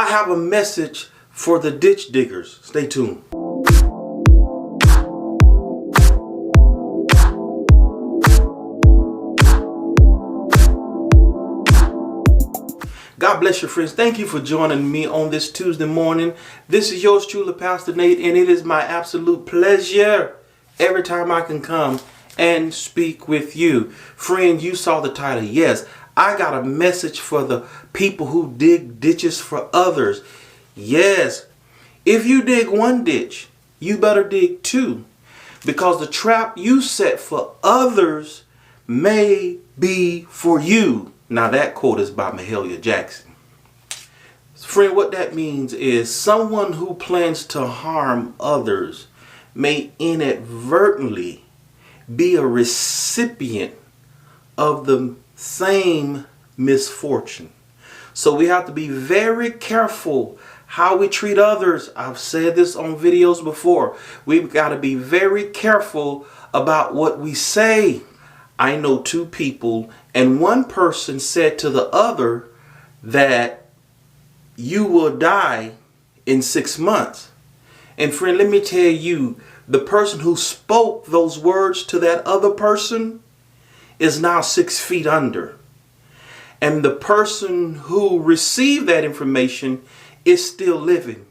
I have a message for the ditch diggers. Stay tuned. God bless you, friends. Thank you for joining me on this Tuesday morning. This is yours truly, Pastor Nate, and it is my absolute pleasure every time I can come and speak with you. Friend, you saw the title. Yes, I got a message for the people who dig ditches for others. Yes, if you dig one ditch, you better dig two, because the trap you set for others may be for you. Now that quote is by Mahalia Jackson. Friend, what that means is someone who plans to harm others may inadvertently be a recipient of the same misfortune. So we have to be very careful how we treat others. I've said this on videos before. We've got to be very careful about what we say. I know two people, and one person said to the other that you will die in 6 months. And friend, let me tell you, the person who spoke those words to that other person is now 6 feet under. And the person who received that information is still living.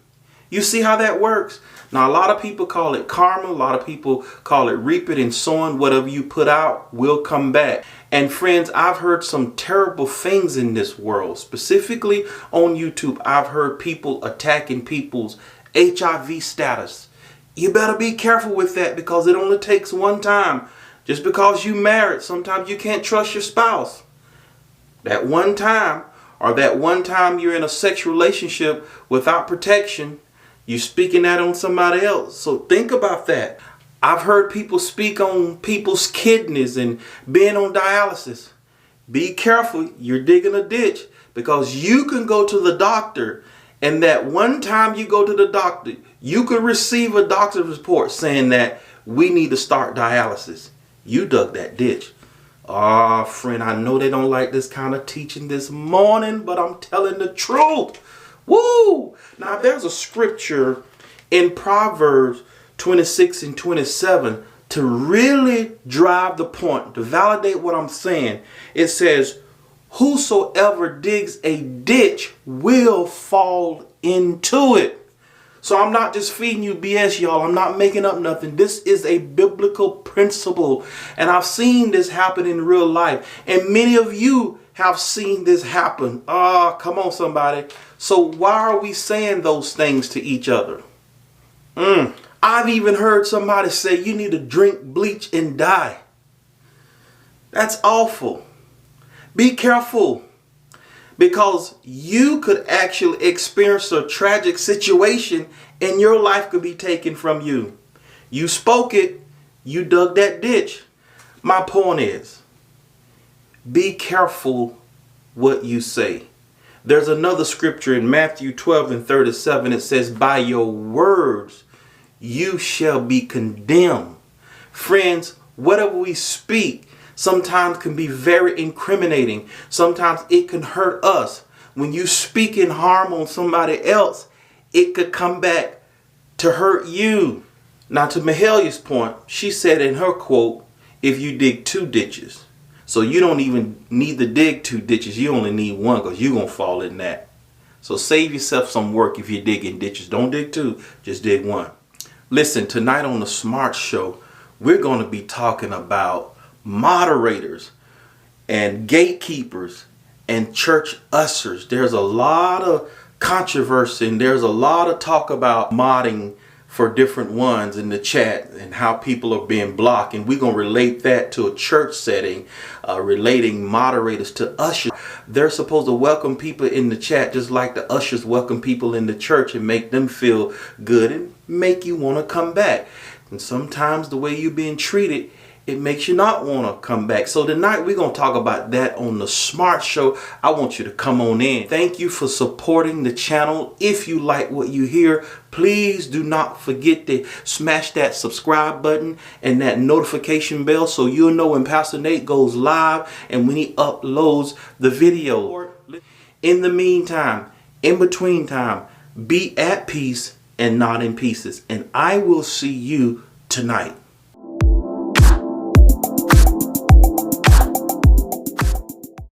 You see how that works? Now, a lot of people call it karma. A lot of people call it reap it and sowing. Whatever you put out will come back. And friends, I've heard some terrible things in this world. Specifically on YouTube, I've heard people attacking people's HIV status. You better be careful with that, because it only takes one time. Just because you married, sometimes you can't trust your spouse. That one time, or that one time you're in a sexual relationship without protection, you're speaking that on somebody else. So think about that. I've heard people speak on people's kidneys and being on dialysis. Be careful, you're digging a ditch, because you can go to the doctor, and that one time you go to the doctor, you could receive a doctor's report saying that we need to start dialysis. You dug that ditch. Ah, friend, I know they don't like this kind of teaching this morning, but I'm telling the truth. Woo! Now, there's a scripture in Proverbs 26 and 27 to really drive the point, to validate what I'm saying. It says, whosoever digs a ditch will fall into it. So I'm not just feeding you BS, y'all. I'm not making up nothing. This is a biblical principle. And I've seen this happen in real life. And many of you have seen this happen. Ah, come on, somebody. So why are we saying those things to each other? I've even heard somebody say you need to drink bleach and die. That's awful. Be careful, because you could actually experience a tragic situation and your life could be taken from you. You spoke it. You dug that ditch. My point is, be careful what you say. There's another scripture in Matthew 12 and 37. It says, by your words you shall be condemned. Friends, whatever we speak sometimes can be very incriminating. Sometimes it can hurt us. When you speak in harm on somebody else, it could come back to hurt you. Now, to Mahalia's point, she said in her quote, if you dig 2 ditches. So you don't even need to dig 2 ditches. You only need 1, because you're going to fall in that. So save yourself some work if you're digging ditches. Don't dig 2, just dig 1. Listen, tonight on the Smart Show, we're going to be talking about moderators and gatekeepers and church ushers. There's a lot of controversy, and there's a lot of talk about modding for different ones in the chat and how people are being blocked. And we're going to relate that to a church setting, relating moderators to ushers. They're supposed to welcome people in the chat just like the ushers welcome people in the church and make them feel good and make you want to come back. And sometimes the way you're being treated, it makes you not want to come back. So tonight we're going to talk about that on the Smart Show. I want you to come on in. Thank you for supporting the channel. If you like what you hear, please do not forget to smash that subscribe button and that notification bell so you'll know when Pastor Nate goes live and when he uploads the video. In the meantime, in between time, be at peace and not in pieces. And I will see you tonight.